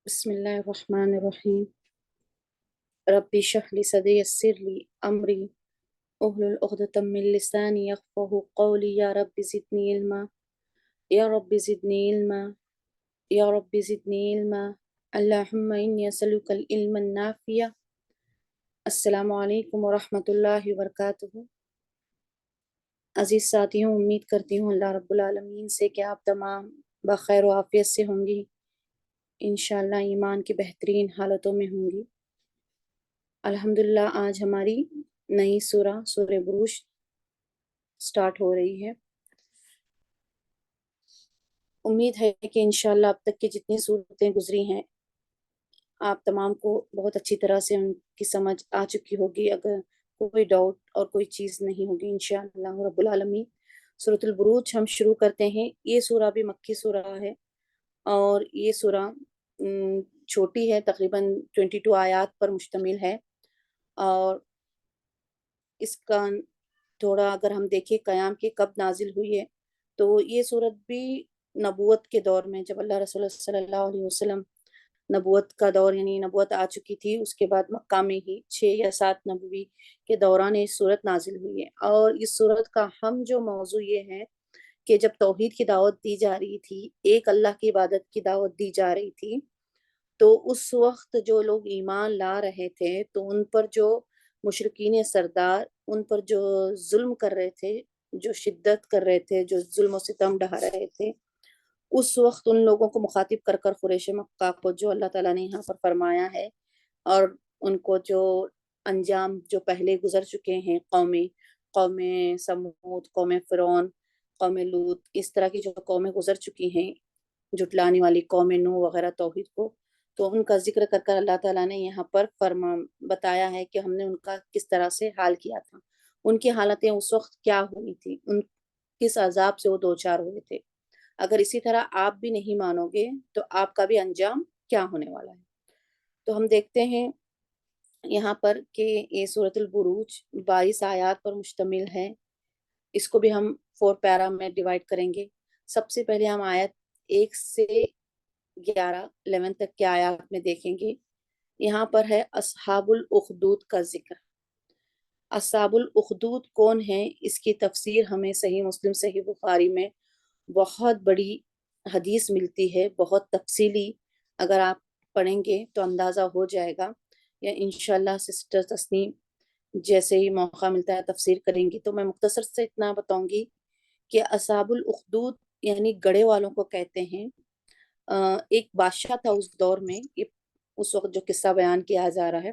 بسم الله الرحمن الرحيم. ربي اشرح لي صدري يسر لي أمري أحلل عقدة من لساني يفقهوا قولي. يا رب زدني علما، يا رب زدني علما، يا رب زدني علما. اللهم إني أسألك العلم النافع. السلام علیکم ورحمۃ اللہ وبرکاتہ۔ عزیز ساتھیوں، امید کرتی ہوں اللہ رب العالمین سے کہ آپ تمام بخیر و عافیت سے ہوں گی، انشاءاللہ ایمان کی بہترین حالتوں میں ہوں گی۔ الحمدللہ آج ہماری نئی سورہ بروج سٹارٹ ہو رہی ہے۔ امید ہے کہ انشاءاللہ اب تک کی جتنی صورتیں گزری ہیں آپ تمام کو بہت اچھی طرح سے ان کی سمجھ آ چکی ہوگی، اگر کوئی ڈاؤٹ اور کوئی چیز نہیں ہوگی انشاءاللہ رب العالمین۔ سورۃ البروج ہم شروع کرتے ہیں۔ یہ سورہ بھی مکی سورہ ہے اور یہ سورہ چھوٹی ہے، تقریباً 22 آیات پر مشتمل ہے، اور اس کا تھوڑا اگر ہم دیکھیں قیام کی کب نازل ہوئی ہے تو یہ صورت بھی نبوت کے دور میں، جب اللہ رسول صلی اللہ علیہ وسلم نبوت کا دور یعنی نبوت آ چکی تھی، اس کے بعد مکہ میں ہی 6 یا 7 نبوی کے دوران یہ صورت نازل ہوئی ہے۔ اور اس صورت کا ہم جو موضوع یہ ہے کہ جب توحید کی دعوت دی جا رہی تھی، ایک اللہ کی عبادت کی دعوت دی جا رہی تھی، تو اس وقت جو لوگ ایمان لا رہے تھے تو ان پر جو مشرکین سردار ان پر جو ظلم کر رہے تھے، جو شدت کر رہے تھے، جو ظلم و ستم ڈھا رہے تھے، اس وقت ان لوگوں کو مخاطب کر کر قریش مکہ کو جو اللہ تعالیٰ نے یہاں پر فرمایا ہے، اور ان کو جو انجام جو پہلے گزر چکے ہیں، قوم سمود، قوم فرعون، قوم لوط، اس طرح کی جو قومیں گزر چکی ہیں، جھٹلانے والی قوم نوح وغیرہ توحید کو، تو ان کا ذکر کر کر اللہ تعالیٰ نے یہاں پر بتایا ہے کہ ہم نے ان کا کس طرح سے حال کیا تھا، ان کی حالتیں اس وقت کیا ہوئی تھی، ان کس عذاب سے وہ دوچار ہوئے تھے۔ اگر اسی طرح آپ بھی نہیں مانو گے تو آپ کا بھی انجام کیا ہونے والا ہے۔ تو ہم دیکھتے ہیں یہاں پر کہ یہ سورۃ البروج 22 آیات پر مشتمل ہے۔ اس کو بھی ہم 4 پیرا میں ڈیوائڈ کریں گے۔ سب سے پہلے ہم آیت 1 سے 11 تک کے آیات میں دیکھیں گے۔ یہاں پر ہے اصحاب الاخدود کا ذکر۔ اصحاب الاخدود کون ہیں، اس کی تفسیر ہمیں صحیح مسلم، صحیح بخاری میں بہت بڑی حدیث ملتی ہے، بہت تفصیلی۔ اگر آپ پڑھیں گے تو اندازہ ہو جائے گا، یا انشاءاللہ سسٹر تسنیم جیسے ہی موقع ملتا ہے تفسیر کریں گی۔ تو میں مختصر سے اتنا بتاؤں گی کہ اصحاب الاخدود یعنی گڑھے والوں کو کہتے ہیں۔ ایک بادشاہ تھا اس دور میں، اس وقت جو قصہ بیان کیا جا رہا ہے،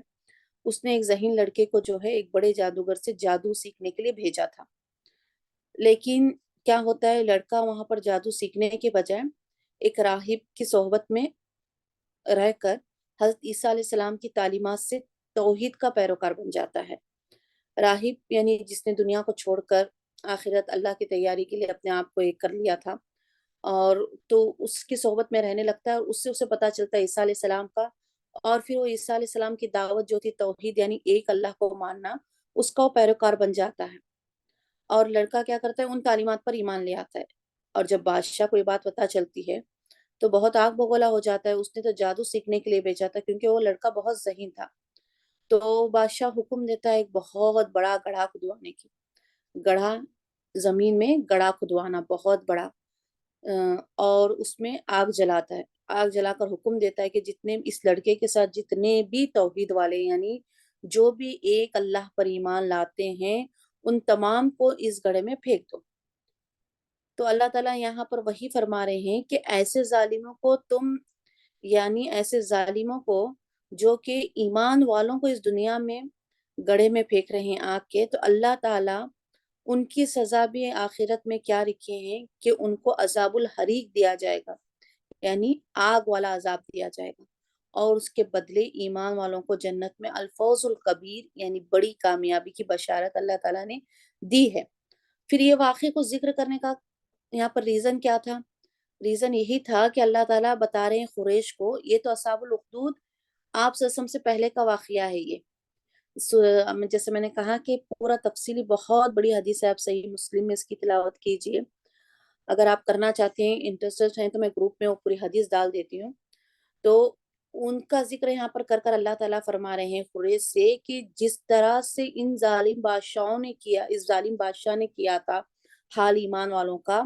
اس نے ایک ذہین لڑکے کو جو ہے ایک بڑے جادوگر سے جادو سیکھنے کے لیے بھیجا تھا۔ لیکن کیا ہوتا ہے، لڑکا وہاں پر جادو سیکھنے کے بجائے ایک راہب کی صحبت میں رہ کر حضرت عیسیٰ علیہ السلام کی تعلیمات سے توحید کا پیروکار بن جاتا ہے۔ راہب یعنی جس نے دنیا کو چھوڑ کر آخرت اللہ کی تیاری کے لیے اپنے آپ کو ایک کر لیا تھا، اور تو اس کی صحبت میں رہنے لگتا ہے، اور اس سے اسے پتہ چلتا ہے عیسیٰ علیہ السلام کا، اور پھر وہ عیسیٰ علیہ السلام کی دعوت جو تھی توحید یعنی ایک اللہ کو ماننا، اس کا وہ پیروکار بن جاتا ہے۔ اور لڑکا کیا کرتا ہے، ان تعلیمات پر ایمان لے آتا ہے۔ اور جب بادشاہ کو یہ بات پتہ چلتی ہے تو بہت آگ بگولا ہو جاتا ہے۔ اس نے تو جادو سیکھنے کے لیے بھیجا تھا کیونکہ وہ لڑکا بہت ذہین تھا۔ تو بادشاہ حکم دیتا ہے ایک بہت بڑا گڑھا کھدوانے کی، گڑھا زمین میں گڑھا کھدوانا بہت بڑا، اور اس میں آگ جلاتا ہے۔ آگ جلا کر حکم دیتا ہے کہ جتنے اس لڑکے کے ساتھ جتنے بھی توحید والے یعنی جو بھی ایک اللہ پر ایمان لاتے ہیں، ان تمام کو اس گڑھے میں پھینک دو۔ تو اللہ تعالیٰ یہاں پر وہی فرما رہے ہیں کہ ایسے ظالموں کو تم، یعنی ایسے ظالموں کو جو کہ ایمان والوں کو اس دنیا میں گڑھے میں پھینک رہے ہیں آگ کے، تو اللہ تعالیٰ ان کی سزا بھی آخرت میں کیا رکھے ہیں کہ ان کو عذاب الحریق دیا جائے گا، یعنی آگ والا عذاب دیا جائے گا، اور اس کے بدلے ایمان والوں کو جنت میں الفوز الکبیر یعنی بڑی کامیابی کی بشارت اللہ تعالیٰ نے دی ہے۔ پھر یہ واقعے کو ذکر کرنے کا یہاں پر ریزن کیا تھا؟ ریزن یہی تھا کہ اللہ تعالیٰ بتا رہے ہیں قریش کو، یہ تو اصحاب الاخدود آپ صلی اللہ علیہ وسلم سے پہلے کا واقعہ ہے۔ یہ جیسے میں نے کہا کہ پورا تفصیلی بہت بڑی حدیث ہے، آپ صحیح مسلم میں اس کی تلاوت کیجئے۔ اگر آپ کرنا چاہتے ہیں، انٹرسٹڈ ہیں، تو میں گروپ میں وہ پوری حدیث ڈال دیتی ہوں۔ تو ان کا ذکر یہاں پر کر کر اللہ تعالیٰ فرما رہے ہیں قریش سے کہ جس طرح سے ان ظالم بادشاہوں نے کیا، اس ظالم بادشاہ نے کیا تھا حال ایمان والوں کا،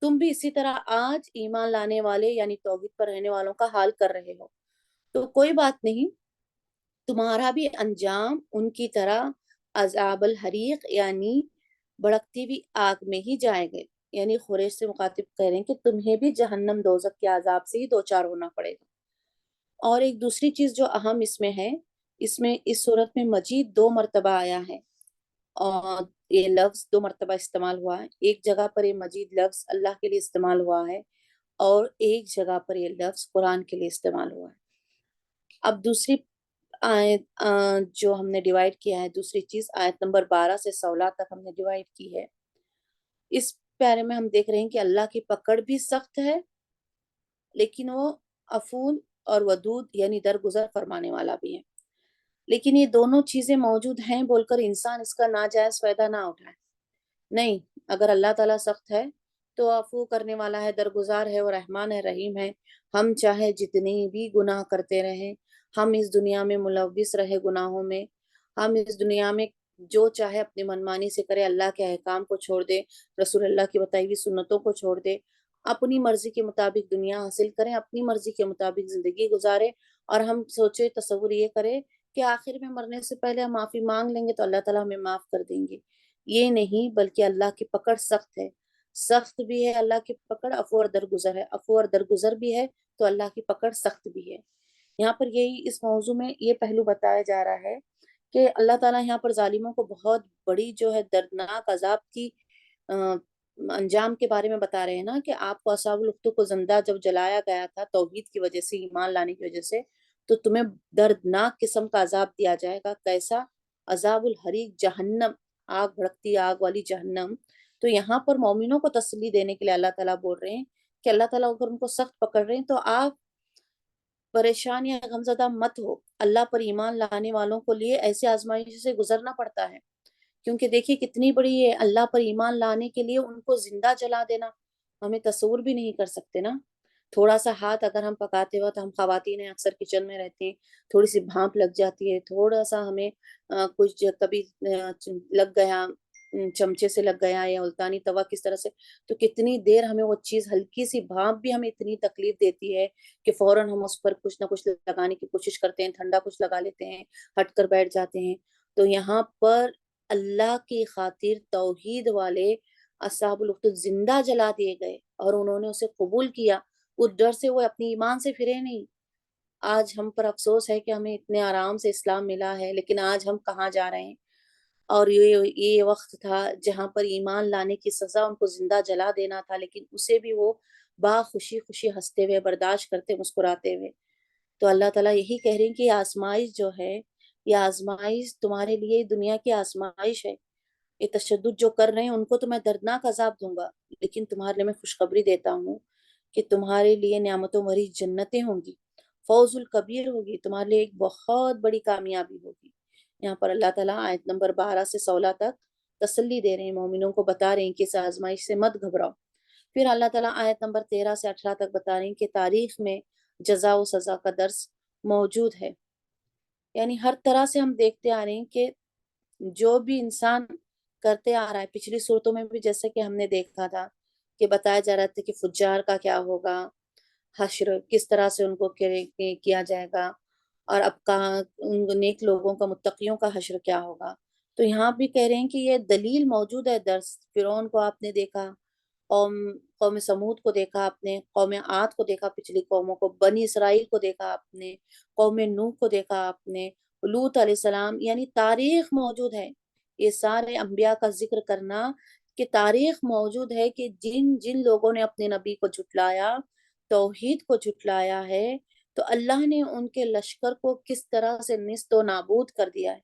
تم بھی اسی طرح آج ایمان لانے والے یعنی توحید پر رہنے والوں کا حال کر رہے ہو، تو کوئی بات نہیں، تمہارا بھی انجام ان کی طرح عذاب الحریق یعنی بھڑکتی ہوئی آگ میں ہی جائے گے۔ یعنی قریش سے مخاطب کہہ رہے ہیں کہ تمہیں بھی جہنم دوزخ کے عذاب سے ہی دوچار ہونا پڑے گا۔ اور ایک دوسری چیز جو اہم اس میں ہے، اس میں اس صورت میں مجید 2 مرتبہ آیا ہے، اور یہ لفظ 2 مرتبہ استعمال ہوا ہے۔ ایک جگہ پر یہ مجید لفظ اللہ کے لیے استعمال ہوا ہے اور ایک جگہ پر یہ لفظ قرآن کے لیے استعمال ہوا ہے۔ اب دوسری آیت جو ہم نے ڈیوائیڈ کیا ہے، دوسری چیز آیت نمبر 12 سے 16 تک ہم نے ڈیوائیڈ کی ہے۔ اس پیارے میں ہم دیکھ رہے ہیں کہ اللہ کی پکڑ بھی سخت ہے، لیکن وہ عفو اور ودود یعنی درگزر فرمانے والا بھی ہے۔ لیکن یہ دونوں چیزیں موجود ہیں بول کر انسان اس کا ناجائز فائدہ نہ اٹھائے۔ نہیں، اگر اللہ تعالیٰ سخت ہے تو عفو کرنے والا ہے، درگزار ہے، اور رحمان ہے، رحیم ہے۔ ہم چاہے جتنی بھی گناہ کرتے رہیں، ہم اس دنیا میں ملوث رہے گناہوں میں، ہم اس دنیا میں جو چاہے اپنی منمانی سے کرے، اللہ کے احکام کو چھوڑ دے، رسول اللہ کی بتائی ہوئی سنتوں کو چھوڑ دے، اپنی مرضی کے مطابق دنیا حاصل کریں، اپنی مرضی کے مطابق زندگی گزارے، اور ہم سوچے تصور یہ کرے کہ آخر میں مرنے سے پہلے ہم معافی مانگ لیں گے تو اللہ تعالیٰ ہمیں معاف کر دیں گے۔ یہ نہیں، بلکہ اللہ کی پکڑ سخت ہے، سخت بھی ہے اللہ کی پکڑ، عفو اور درگزر ہے، عفو اور درگزر بھی ہے تو اللہ کی پکڑ سخت بھی ہے۔ یہاں پر یہی اس موضوع میں یہ پہلو بتایا جا رہا ہے کہ اللہ تعالیٰ یہاں پر ظالموں کو بہت بڑی جو ہے دردناک عذاب کی انجام کے بارے میں بتا رہے ہیں نا، کہ آپ کو اصحاب الاخدود کو زندہ جب جلایا گیا تھا توحید کی وجہ سے، ایمان لانے کی وجہ سے، تو تمہیں دردناک قسم کا عذاب دیا جائے گا۔ کیسا؟ عذاب الحریق، جہنم، آگ، بھڑکتی آگ والی جہنم۔ تو یہاں پر مومنوں کو تسلی دینے کے لیے اللہ تعالیٰ بول رہے ہیں کہ اللہ تعالیٰ اگر ان کو سخت پکڑ رہے ہیں تو آپ پریشان یا غمزدہ مت ہو۔ اللہ پر ایمان لانے والوں کو لیے ایسے آزمائش سے گزرنا پڑتا ہے، کیونکہ دیکھیے کتنی بڑی ہے اللہ پر ایمان لانے کے لیے ان کو زندہ جلا دینا، ہمیں تصور بھی نہیں کر سکتے نا۔ تھوڑا سا ہاتھ اگر ہم پکاتے وقت، ہم خواتین ہیں اکثر کچن میں رہتے ہیں، تھوڑی سی بھانپ لگ جاتی ہے، تھوڑا سا ہمیں کچھ کبھی لگ گیا، چمچے سے لگ گیا یا التانی توا کس طرح سے، تو کتنی دیر ہمیں وہ چیز، ہلکی سی بھانپ بھی ہمیں اتنی تکلیف دیتی ہے کہ فوراً ہم اس پر کچھ نہ کچھ لگانے کی کوشش کرتے ہیں، ٹھنڈا کچھ لگا لیتے ہیں، ہٹ کر بیٹھ جاتے ہیں۔ تو یہاں پر اللہ کی خاطر توحید والے اصحاب الاخدود زندہ جلا دیے گئے اور انہوں نے اسے قبول کیا، اس ڈر سے وہ اپنی ایمان سے پھرے نہیں۔ آج ہم پر افسوس ہے کہ ہمیں اتنے آرام سے اسلام ملا ہے، لیکن آج ہم کہاں جا رہے ہیں؟ اور یہ وقت تھا جہاں پر ایمان لانے کی سزا ان کو زندہ جلا دینا تھا، لیکن اسے بھی وہ خوشی خوشی ہنستے ہوئے برداشت کرتے، مسکراتے ہوئے۔ تو اللہ تعالیٰ یہی کہہ رہے ہیں کہ یہ آزمائش جو ہے، یہ آزمائش تمہارے لیے دنیا کی آزمائش ہے۔ یہ تشدد جو کر رہے ہیں ان کو تو میں دردناک عذاب دوں گا، لیکن تمہارے لیے میں خوشخبری دیتا ہوں کہ تمہارے لیے نعمتوں بھری جنتیں ہوں گی، فوز الکبیر ہوگی، تمہارے لیے ایک بہت بڑی کامیابی ہوگی۔ یہاں پر اللہ تعالیٰ آیت نمبر 12 سے 16 تک تسلی دے رہے ہیں، مومنوں کو بتا رہے ہیں کہ اس آزمائش سے مت گھبراؤ۔ پھر اللہ تعالیٰ آیت نمبر 13 سے 18 تک بتا رہے ہیں کہ تاریخ میں جزا و سزا کا درس موجود ہے۔ یعنی ہر طرح سے ہم دیکھتے آ رہے ہیں کہ جو بھی انسان کرتے آ رہا ہے، پچھلی صورتوں میں بھی جیسے کہ ہم نے دیکھا تھا کہ بتایا جا رہا تھا کہ فجار کا کیا ہوگا، حشر کس طرح سے ان کو کیا جائے گا، اور اب کہاں ان نیک لوگوں کا، متقیوں کا حشر کیا ہوگا۔ تو یہاں بھی کہہ رہے ہیں کہ یہ دلیل موجود ہے، درس۔ فرعون کو آپ نے دیکھا، قوم سمود کو دیکھا آپ نے، قوم عاد کو دیکھا، پچھلی قوموں کو، بنی اسرائیل کو دیکھا آپ نے، قوم نوح کو دیکھا آپ نے، لوط علیہ السلام، یعنی تاریخ موجود ہے۔ یہ سارے انبیاء کا ذکر کرنا کہ تاریخ موجود ہے کہ جن جن لوگوں نے اپنے نبی کو جھٹلایا، توحید کو جھٹلایا ہے، تو اللہ نے ان کے لشکر کو کس طرح سے نیست و نابود کر دیا ہے۔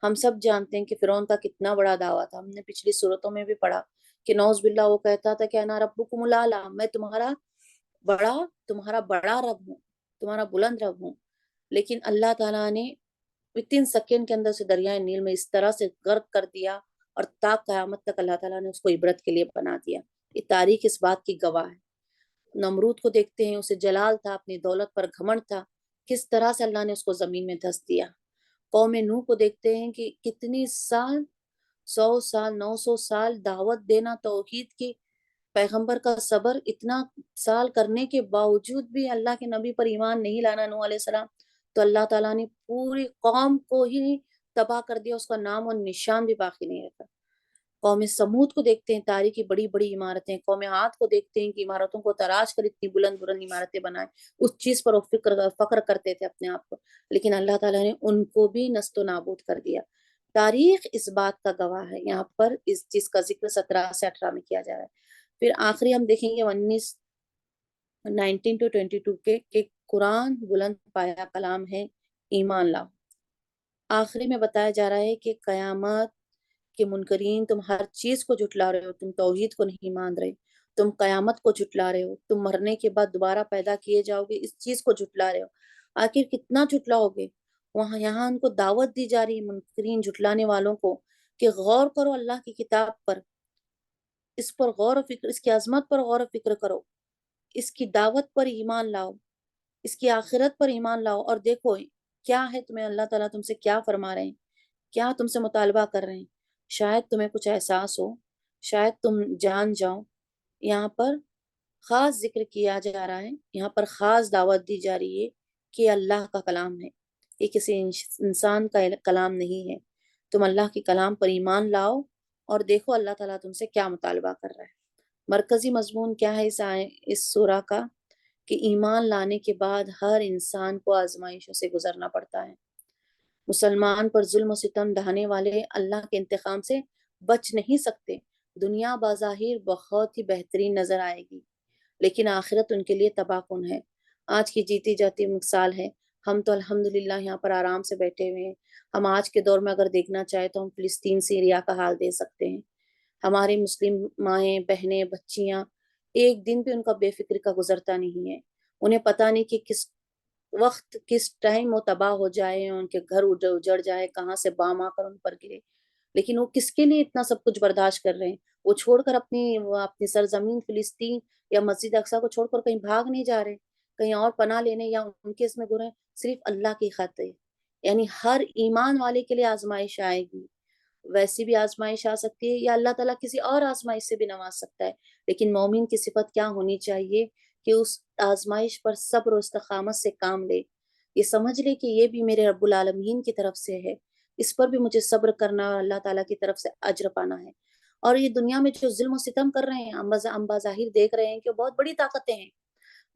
ہم سب جانتے ہیں کہ فرعون کا کتنا بڑا دعویٰ تھا، ہم نے پچھلی صورتوں میں بھی پڑھا کہ نعوذ باللہ وہ کہتا تھا کہ انا ربکم الاعلی، میں تمہارا بڑا رب ہوں، تمہارا بلند رب ہوں۔ لیکن اللہ تعالیٰ نے 3 سیکنڈ کے اندر سے دریائے نیل میں اس طرح سے غرق کر دیا، اور تا قیامت تک اللہ تعالیٰ نے اس کو عبرت کے لیے بنا دیا۔ یہ تاریخ اس بات کی گواہ ہے۔ نمرود کو دیکھتے ہیں، اسے جلال تھا، اپنی دولت پر گھمنڈ تھا، کس طرح سے اللہ نے اس کو زمین میں دھس دیا۔ قوم نوح کو دیکھتے ہیں کہ کتنی سال، 100 سال، 900 سال دعوت دینا توحید کی، پیغمبر کا صبر، اتنا سال کرنے کے باوجود بھی اللہ کے نبی پر ایمان نہیں لانا نوح علیہ السلام، تو اللہ تعالیٰ نے پوری قوم کو ہی تباہ کر دیا، اس کا نام اور نشان بھی باقی نہیں رکھا۔ قوم سمود کو دیکھتے ہیں، تاریخ کی بڑی بڑی عمارتیں، قوم عاد کو دیکھتے ہیں کہ عمارتوں کو تراش کر اتنی بلند بلند عمارتیں بنائیں، اس چیز پر وہ فخر کرتے تھے اپنے آپ کو، لیکن اللہ تعالیٰ نے ان کو بھی نیست و نابود کر دیا۔ تاریخ اس بات کا گواہ ہے، یہاں پر اس چیز کا ذکر 17 سے 18 میں کیا جا رہا ہے۔ پھر آخری ہم دیکھیں گے 19 to 22 کے کہ قرآن بلند پایا کلام ہے، ایمان لاؤ۔ آخری میں بتایا جا رہا ہے کہ قیامت کے منکرین، تم ہر چیز کو جھٹلا رہے ہو، تم توحید کو نہیں مان رہے، تم قیامت کو جھٹلا رہے ہو، تم مرنے کے بعد دوبارہ پیدا کیے جاؤ گے، اس چیز کو جھٹلا رہے ہو۔ آخر کتنا جھٹلاؤ گے؟ یہاں ان کو دعوت دی جا رہی ہے منکرین، جھٹلانے والوں کو، کہ غور کرو اللہ کی کتاب پر، اس پر غور و فکر، اس کی عظمت پر غور و فکر کرو، اس کی دعوت پر ایمان لاؤ، اس کی آخرت پر ایمان لاؤ، اور دیکھو کیا ہے تمہیں اللہ تعالیٰ تم سے کیا فرما رہے ہیں، کیا تم سے مطالبہ کر رہے ہیں، شاید تمہیں کچھ احساس ہو، شاید تم جان جاؤ۔ یہاں پر خاص ذکر کیا جا رہا ہے، یہاں پر خاص دعوت دی جا رہی ہے کہ اللہ کا کلام ہے، یہ کسی انسان کا کلام نہیں ہے، تم اللہ کے کلام پر ایمان لاؤ اور دیکھو اللہ تعالیٰ تم سے کیا مطالبہ کر رہا ہے۔ مرکزی مضمون کیا ہے اس سورہ کا؟ کہ ایمان لانے کے بعد ہر انسان کو آزمائشوں سے گزرنا پڑتا ہے۔ مسلمان پر ظلم و ستم ڈھانے والے اللہ کے انتقام سے بچ نہیں سکتے۔ دنیا بظاہر بہت ہی بہترین نظر آئے گی، لیکن آخرت ان کے لیے تباہ کن ہے۔ آج کی جیتی جاتی مثال ہے، ہم تو الحمدللہ یہاں پر آرام سے بیٹھے ہوئے ہیں۔ ہم آج کے دور میں اگر دیکھنا چاہیں تو ہم فلسطین سیریا کا حال دیکھ سکتے ہیں۔ ہماری مسلم مائیں، بہنیں، بچیاں، ایک دن بھی ان کا بے فکر کا گزرتا نہیں ہے۔ انہیں پتہ نہیں کہ کس وقت، کس ٹائم وہ تباہ ہو جائے، ان کے گھر اجڑ جائے، کہاں سے بام آ کر ان پر گرے، لیکن وہ کس کے لیے اتنا سب کچھ برداشت کر رہے ہیں؟ وہ چھوڑ کر اپنی سرزمین فلسطین یا مسجد اقصیٰ کو چھوڑ کر کہیں بھاگ نہیں جا رہے، کہیں اور پناہ لینے یا ان کے اس میں گرے، صرف اللہ کی خاطر۔ یعنی ہر ایمان والے کے لیے آزمائش آئے گی، ویسی بھی آزمائش آ سکتی ہے، یا اللہ تعالیٰ کسی اور آزمائش سے بھی نواز سکتا ہے، لیکن مومن کی صفت کیا ہونی چاہیے کہ اس آزمائش پر صبر و استقامت سے کام لے، یہ سمجھ لے کہ یہ بھی میرے رب العالمین کی طرف سے ہے، اس پر بھی مجھے صبر کرنا اور اللہ تعالیٰ کی طرف سے اجر پانا ہے۔ اور یہ دنیا میں جو ظلم و ستم کر رہے ہیں، ہم بظاہر دیکھ رہے ہیں کہ بہت بڑی طاقتیں ہیں،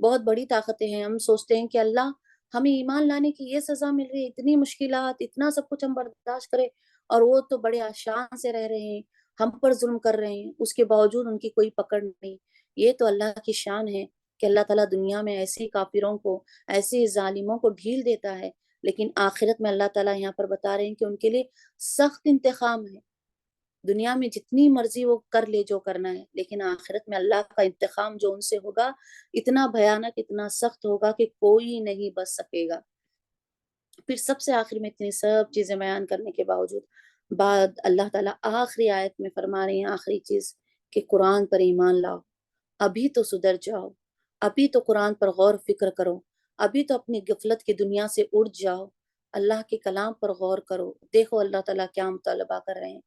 بہت بڑی طاقتیں ہیں۔ ہم سوچتے ہیں کہ اللہ ہمیں ایمان لانے کی یہ سزا مل رہی ہے، اتنی مشکلات، اتنا سب کچھ ہم برداشت کرے، اور وہ تو بڑے آشان سے رہ رہے ہیں، ہم پر ظلم کر رہے ہیں، اس کے باوجود ان کی کوئی پکڑ نہیں۔ یہ تو اللہ کی شان ہے کہ اللہ تعالیٰ دنیا میں ایسی کافروں کو، ایسے ظالموں کو ڈھیل دیتا ہے، لیکن آخرت میں اللہ تعالیٰ یہاں پر بتا رہے ہیں کہ ان کے لیے سخت انتقام ہے۔ دنیا میں جتنی مرضی وہ کر لے جو کرنا ہے، لیکن آخرت میں اللہ کا انتقام جو ان سے ہوگا اتنا بھیانک، اتنا سخت ہوگا کہ کوئی نہیں بچ سکے گا۔ پھر سب سے آخر میں اتنی سب چیزیں بیان کرنے کے باوجود بعد اللہ تعالیٰ آخری آیت میں فرما رہے ہیں، آخری چیز کہ قرآن پر ایمان لاؤ، ابھی تو سدھر جاؤ، ابھی تو قرآن پر غور فکر کرو، ابھی تو اپنی غفلت کی دنیا سے اٹھ جاؤ، اللہ کے کلام پر غور کرو، دیکھو اللہ تعالیٰ کیا مطالبہ کر رہے ہیں،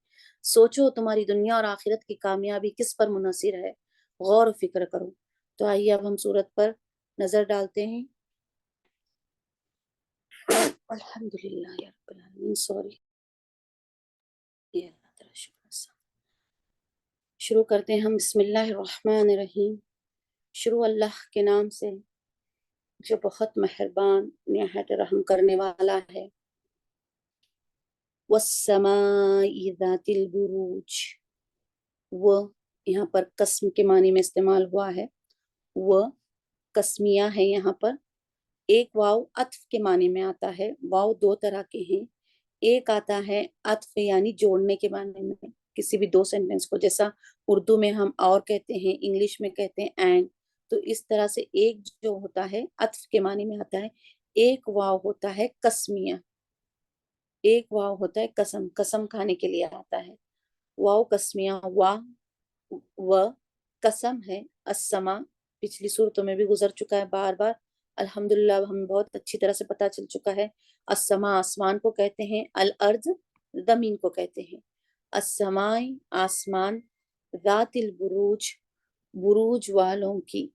سوچو تمہاری دنیا اور آخرت کی کامیابی کس پر منحصر ہے، غور و فکر کرو۔ تو آئیے اب ہم سورت پر نظر ڈالتے ہیں۔ الحمدللہ یا رب العالمین، سوری، اللہ تعالیٰ شکر۔ شروع کرتے ہیں ہم، بسم اللہ الرحمن الرحیم، شروع اللہ کے نام سے جو بہت مہربان، نہایت رحم کرنے والا ہے۔ والسماء ذات البروج، وہ یہاں پر قسم کے معنی میں استعمال ہوا ہے، وہ قسمیہ ہے۔ یہاں پر ایک واو عطف کے معنی میں آتا ہے، واو دو طرح کے ہیں، ایک آتا ہے عطف یعنی جوڑنے کے معنی میں، کسی بھی دو سینٹنس کو، جیسا اردو میں ہم اور کہتے ہیں، انگلش میں کہتے ہیں اینڈ، تو اس طرح سے ایک جو ہوتا ہے عطف کے معنی میں آتا ہے، ایک واو ہوتا ہے قسمیہ، ایک واو ہوتا ہے قسم، قسم کھانے کے لیے آتا ہے، واو قسمیہ، و قسم ہے، السما پچھلی صورتوں میں بھی گزر چکا ہے بار بار، الحمدللہ ہمیں بہت اچھی طرح سے پتہ چل چکا ہے. السما آسمان کو کہتے ہیں، الارض زمین کو کہتے ہیں. السماء آسمان، ذات البروج بروج والوں کی،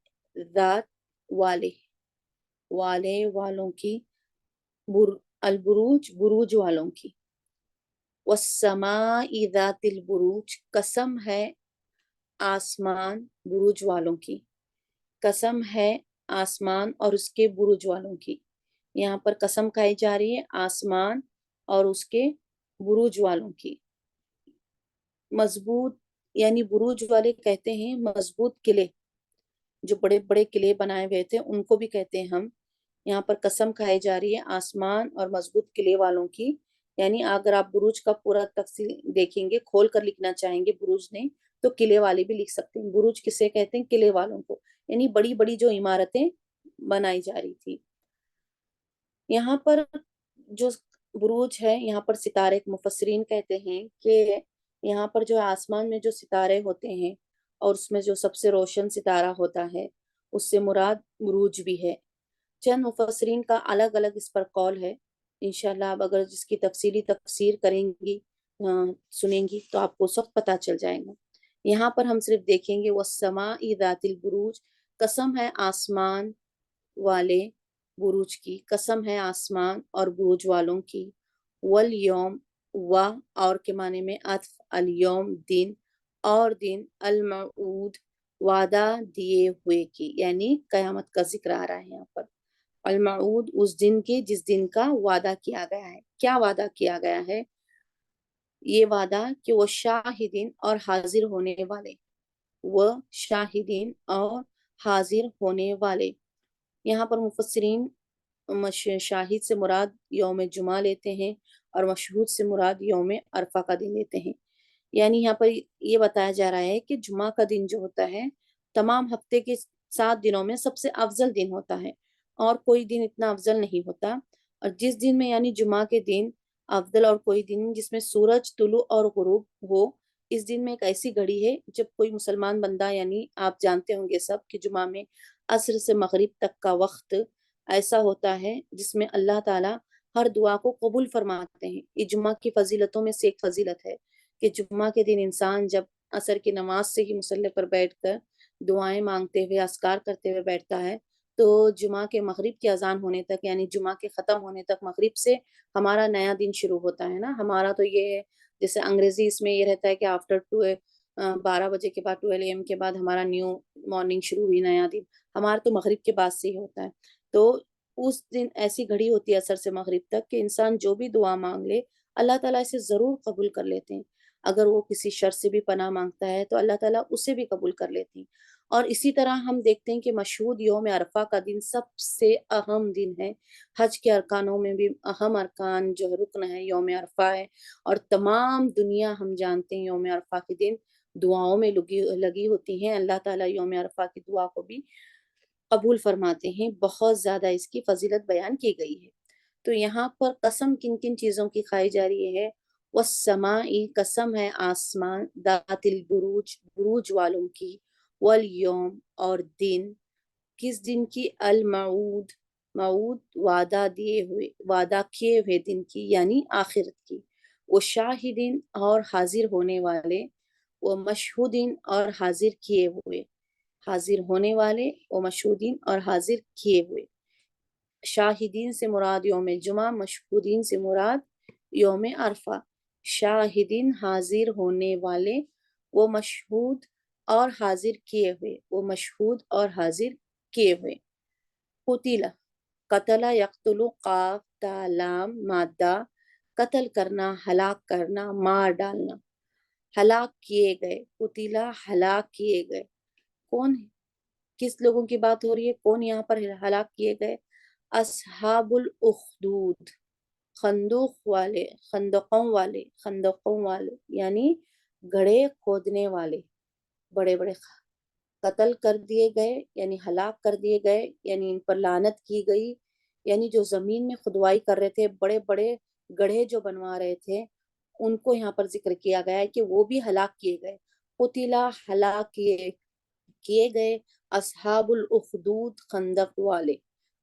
ذات والے، والے والوں کی، البروج بروج والوں کی. والسماء ذات البروج قسم ہے آسمان بروج والوں کی، قسم ہے آسمان اور اس کے بروج والوں کی. یہاں پر قسم کھائی جا رہی ہے آسمان اور اس کے بروج والوں کی. مضبوط یعنی بروج والے کہتے ہیں مضبوط قلعے، جو بڑے بڑے قلعے بنائے ہوئے تھے ان کو بھی کہتے ہیں ہم. یہاں پر قسم کھائی جا رہی ہے آسمان اور مضبوط قلعے والوں کی. یعنی اگر آپ بروج کا پورا تفصیل دیکھیں گے، کھول کر لکھنا چاہیں گے بروج نے، تو قلعے والے بھی لکھ سکتے ہیں. بروج کسے کہتے ہیں؟ قلعے والوں کو، یعنی بڑی بڑی جو عمارتیں بنائی جا رہی تھی. یہاں پر جو بروج ہے، یہاں پر ستارے، مفسرین کہتے ہیں کہ یہاں پر جو آسمان میں جو ستارے ہوتے ہیں اور اس میں جو سب سے روشن ستارہ ہوتا ہے اس سے مراد بروج بھی ہے. چند مفسرین کا الگ الگ اس پر قول ہے. انشاءاللہ آپ اگر جس کی تفصیلی تفسیر کریں گی، سنیں گی، تو آپ کو سب پتہ چل جائے گا. یہاں پر ہم صرف دیکھیں گے والسماء ذات البروج، قسم ہے آسمان والے بروج کی، قسم ہے آسمان اور بروج والوں کی. والیوم، و اور کے معنی میں عطف، الیوم دن، اور دن، الموعود وعدہ دیے ہوئے کی، یعنی قیامت کا ذکر آ رہا ہے یہاں پر. الموعود اس دن کے جس دن کا وعدہ کیا گیا ہے. کیا وعدہ کیا گیا ہے؟ یہ وعدہ کہ وہ شاہدین اور حاضر ہونے والے، وہ شاہدین اور حاضر ہونے والے. یہاں پر مفسرین شاہد سے مراد یوم جمعہ لیتے ہیں اور مشہود سے مراد یوم عرفہ کا دن لیتے ہیں. یعنی یہاں پر یہ بتایا جا رہا ہے کہ جمعہ کا دن جو ہوتا ہے تمام ہفتے کے 7 دنوں میں سب سے افضل دن ہوتا ہے، اور کوئی دن اتنا افضل نہیں ہوتا. اور جس دن میں یعنی جمعہ کے دن افضل اور کوئی دن جس میں سورج طلوع اور غروب ہو، اس دن میں ایک ایسی گھڑی ہے جب کوئی مسلمان بندہ، یعنی آپ جانتے ہوں گے سب کہ جمعہ میں عصر سے مغرب تک کا وقت ایسا ہوتا ہے جس میں اللہ تعالیٰ ہر دعا کو قبول فرماتے ہیں. یہ جمعہ کی فضیلتوں میں سے ایک فضیلت ہے کہ جمعہ کے دن انسان جب عصر کی نماز سے ہی مصلی پر بیٹھ کر دعائیں مانگتے ہوئے، اذکار کرتے ہوئے بیٹھتا ہے، تو جمعہ کے مغرب کی اذان ہونے تک، یعنی جمعہ کے ختم ہونے تک مغرب سے ہمارا نیا دن شروع ہوتا ہے نا. ہمارا تو یہ ہے، جیسے انگریزی اس میں یہ رہتا ہے کہ آفٹر 12 بجے کے بعد، 12 AM کے بعد ہمارا نیو مارننگ شروع ہوئی، نیا دن. ہمارا تو مغرب کے بعد سے ہی ہوتا ہے. تو اس دن ایسی گھڑی ہوتی ہے عصر سے مغرب تک کہ انسان جو بھی دعا مانگ لے اللہ تعالیٰ اسے ضرور قبول کر لیتے ہیں. اگر وہ کسی شر سے بھی پناہ مانگتا ہے تو اللہ تعالیٰ اسے بھی قبول کر لیتے ہیں. اور اسی طرح ہم دیکھتے ہیں کہ مشہود یوم عرفہ کا دن سب سے اہم دن ہے. حج کے ارکانوں میں بھی اہم ارکان جو رکن ہے یوم عرفہ ہے، اور تمام دنیا ہم جانتے ہیں یوم عرفہ کے دن دعاؤں میں لگی ہوتی ہیں. اللہ تعالیٰ یوم عرفہ کی دعا کو بھی قبول فرماتے ہیں. بہت زیادہ اس کی فضیلت بیان کی گئی ہے. تو یہاں پر قسم کن کن چیزوں کی کھائی جا رہی ہے؟ والسماء قسم ہے آسمان، ذات البروج بروج والوں کی، والیوم اور دن، کس دن کی؟ الموعود موعود وعدہ دیے ہوئے، وعدہ کیے ہوئے دن کی، یعنی آخرت کی. وہ شاہدین اور حاضر ہونے والے، وہ مشہودین اور حاضر کیے ہوئے، حاضر ہونے والے، وہ مشہودین اور حاضر کیے ہوئے. شاہدین سے مراد یوم جمعہ، مشہودین سے مراد یوم عرفہ. شاہدین حاضر ہونے والے، وہ مشہود اور حاضر کیے ہوئے، وہ مشہود اور حاضر کیے ہوئے. قتل، قتل یقتل، قاف تا لام مادہ، قتل کرنا، ہلاک کرنا، مار ڈالنا. ہلاک کیے گئے، قتل ہلاک کیے گئے. کون؟ کس لوگوں کی بات ہو رہی ہے؟ کون یہاں پر ہلاک کیے گئے؟ اصحاب الاخدود، خندوق والے، خندقوں والے، خندقوں والے یعنی گڑھے کھودنے والے، بڑے بڑے. قتل کر دیے گئے یعنی ہلاک کر دیے گئے، یعنی ان پر لعنت کی گئی. یعنی جو زمین میں کھدوائی کر رہے تھے، بڑے بڑے گڑھے جو بنوا رہے تھے، ان کو یہاں پر ذکر کیا گیا ہے کہ وہ بھی ہلاک کیے گئے. قتلا ہلاک کیے گئے اصحاب الاخدود، خندق والے.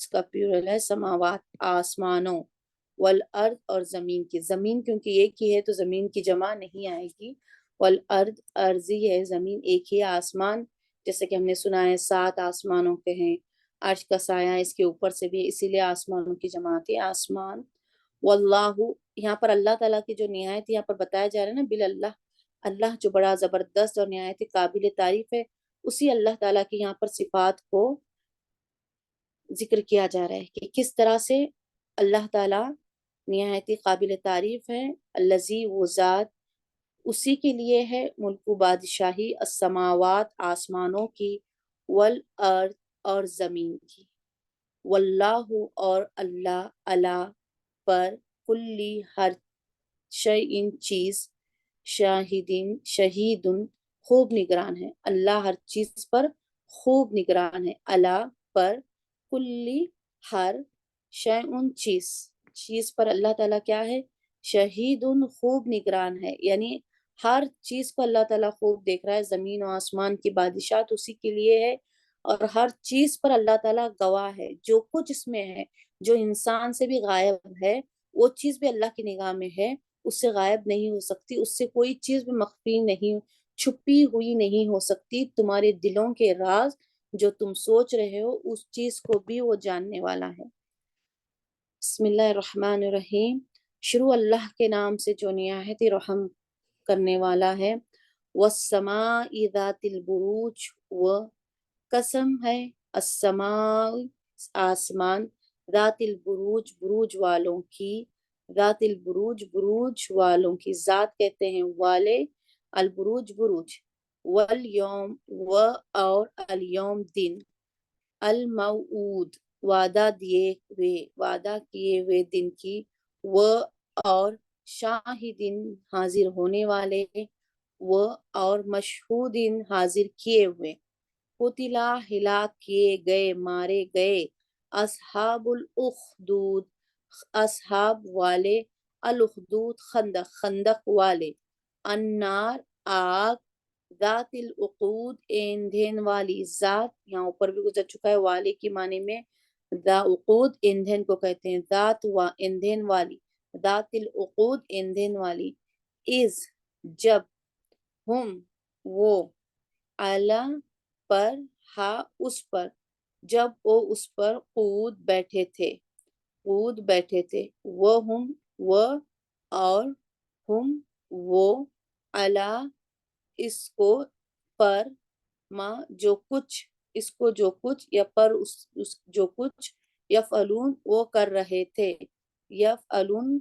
اس کا پیورل ہے سماوات آسمانوں، والارض اور زمین کی، زمین کیونکہ ایک ہی ہے تو زمین کی جمع نہیں آئے گی، والارض ارضی ہے زمین ایک ہی، آسمان جیسے کہ ہم نے سنا ہے 7 آسمانوں کے ہیں، عرش کا سایہ اس کے اوپر سے بھی، اسی لیے آسمانوں کی جمع آتی ہے آسمان، واللہ یہاں پر اللہ تعالیٰ کی جو نہایت یہاں پر بتایا جا رہا ہے نا باللہ، اللہ جو بڑا زبردست اور نہایت قابل تعریف ہے، اسی اللہ تعالیٰ کی یہاں پر صفات کو ذکر کیا جا رہا ہے کہ کس طرح سے اللہ تعالیٰ نہایت قابل تعریف ہے، الذی وہ ذات، اسی کے لیے ہے ملک و بادشاہی، السماوات آسمانوں کی، والارض اور زمین کی، واللہ اور اللہ علی پر، کلی ہر شیء چیز، شاہدین شہیدن خوب نگران ہے، اللہ ہر چیز پر خوب نگران ہے، اللہ پر، کلی ہر شیء چیز پر اللہ تعالیٰ کیا ہے، شہیدن خوب نگران ہے، یعنی ہر چیز کو اللہ تعالیٰ خوب دیکھ رہا ہے، زمین و آسمان کی بادشاہت اسی کے لیے ہے، اور ہر چیز پر اللہ تعالیٰ گواہ ہے، جو کچھ اس میں ہے جو انسان سے بھی غائب ہے وہ چیز بھی اللہ کی نگاہ میں ہے، اس سے غائب نہیں ہو سکتی، اس سے کوئی چیز بھی مخفی نہیں، چھپی ہوئی نہیں ہو سکتی، تمہارے دلوں کے راز جو تم سوچ رہے ہو اس چیز کو بھی وہ جاننے والا ہے۔ بسم اللہ الرحمن الرحیم، شروع اللہ کے نام سے جو نہایت رحم کرنے والا ہے، والسماء ذات البروج، و قسم ہے السماء آسمان، ذات البروج بروج والوں کی، ذات البروج بروج والوں کی، ذات کہتے ہیں والے، البروج بروج، والیوم و اور الیوم دن، الموعود وعدہ دیے ہوئے، وعدہ کیے ہوئے دن کی، و اور شاہدین حاضر ہونے والے، و اور مشہودین حاضر کیے ہوئے، قتلا ہلاک کیے گئے مارے گئے، اصحاب الاخدود اصحاب والے، الاخدود خندق خندق والے، النار آگ، ذات العقود ایندھن والی، ذات یہاں اوپر بھی گزر چکا ہے، والے کی معنی میں ذا عقود ایندھن کو کہتے ہیں، ذات و ایندھن والی، ذات العقود ایندھن والی، از جب، ہم وہ، اعلیٰ پر، ہا اس پر، جب وہ اس پر قعود بیٹھے تھے، قعود بیٹھے تھے، وہ ہم وہ اور ہم وہ، اعلیٰ اس کو، پر ما جو کچھ، اس کو جو کچھ، یا پر اس جو کچھ، یفعلون وہ کر رہے تھے، یفعلون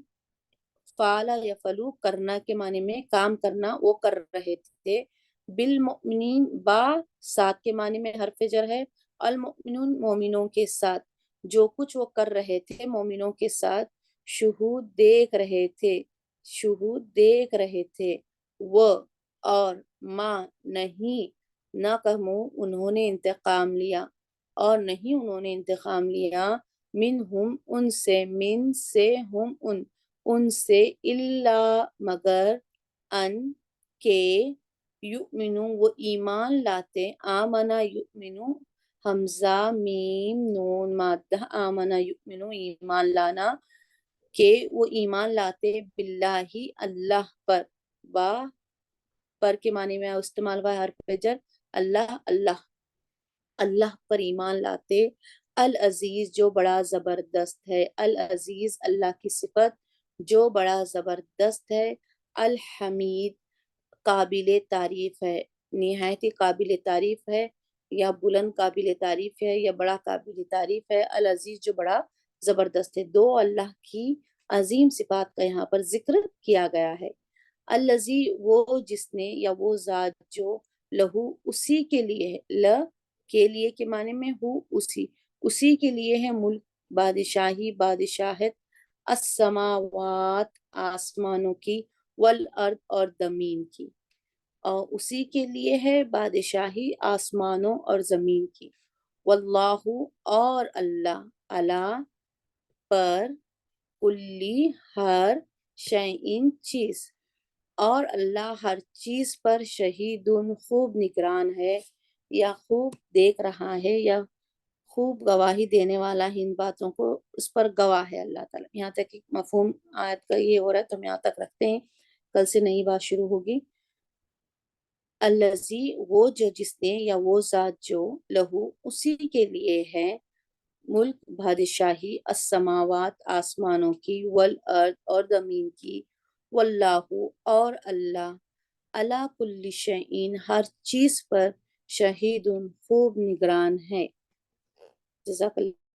فعل یفعلو کرنا کے معنی میں کام کرنا وہ کر رہے تھے، بالمؤمنین با ساتھ کے معنی میں حرف جر ہے، المؤمنون مومنوں کے ساتھ، جو کچھ وہ کر رہے تھے مومنوں کے ساتھ، شہود دیکھ رہے تھے، شہود دیکھ رہے تھے، وہ اور ما نہیں، نہ کہمو انہوں نے انتقام لیا، اور نہیں انہوں نے انتقام لیا، منہم ان سے، من سے، ہم ان سے، الا مگر، ان کے، یؤمنو وہ ایمان لاتے، آمنا یؤمنو حمزہ میم نون مادہ، آمنا یؤمنو ایمان لانا، کہ وہ ایمان لاتے، باللہ اللہ پر، با پر کے معنی میں استعمال ہوا ہے حرف جر، اللہ اللہ، اللہ پر ایمان لاتے، العزیز جو بڑا زبردست ہے، العزیز اللہ کی صفت جو بڑا زبردست ہے، الحمید قابل تعریف ہے، نہایت قابل تعریف ہے، یا بلند قابل تعریف ہے، یا بڑا قابل تعریف ہے، العزیز جو بڑا زبردست ہے، دو اللہ کی عظیم صفات کا یہاں پر ذکر کیا گیا ہے، الذی وہ جس نے، یا وہ ذات جو، لہو اسی کے لیے ہے، کے لیے کے معنی میں ہو اسی کے لیے ہے، ملک بادشاہی بادشاہت، السماوات آسمانوں کی، والارض اور زمین کی، اور اسی کے لیے ہے بادشاہی آسمانوں اور زمین کی، واللہ اور اللہ، اللہ پر، کلی ہر شیء چیز، اور اللہ ہر چیز پر، شہیدن خوب نگران ہے، یا خوب دیکھ رہا ہے، یا خوب گواہی دینے والا ہے ان باتوں کو، اس پر گواہ ہے اللہ تعالیٰ۔ یہاں تک کہ مفہوم آیت کا یہ ہو رہا ہے تو ہم یہاں تک رکھتے ہیں، کل سے نئی بات شروع ہوگی۔ الذی، وہ جو جس نے، یا وہ ذات جو، لہو اسی کے لیے ہے، ملک بادشاہی، السماوات آسمانوں کی، والارض اور زمین کی، واللہ اور اللہ، علی کل شیء ہر چیز پر، شہید خوب نگران ہے۔ جزاک اللہ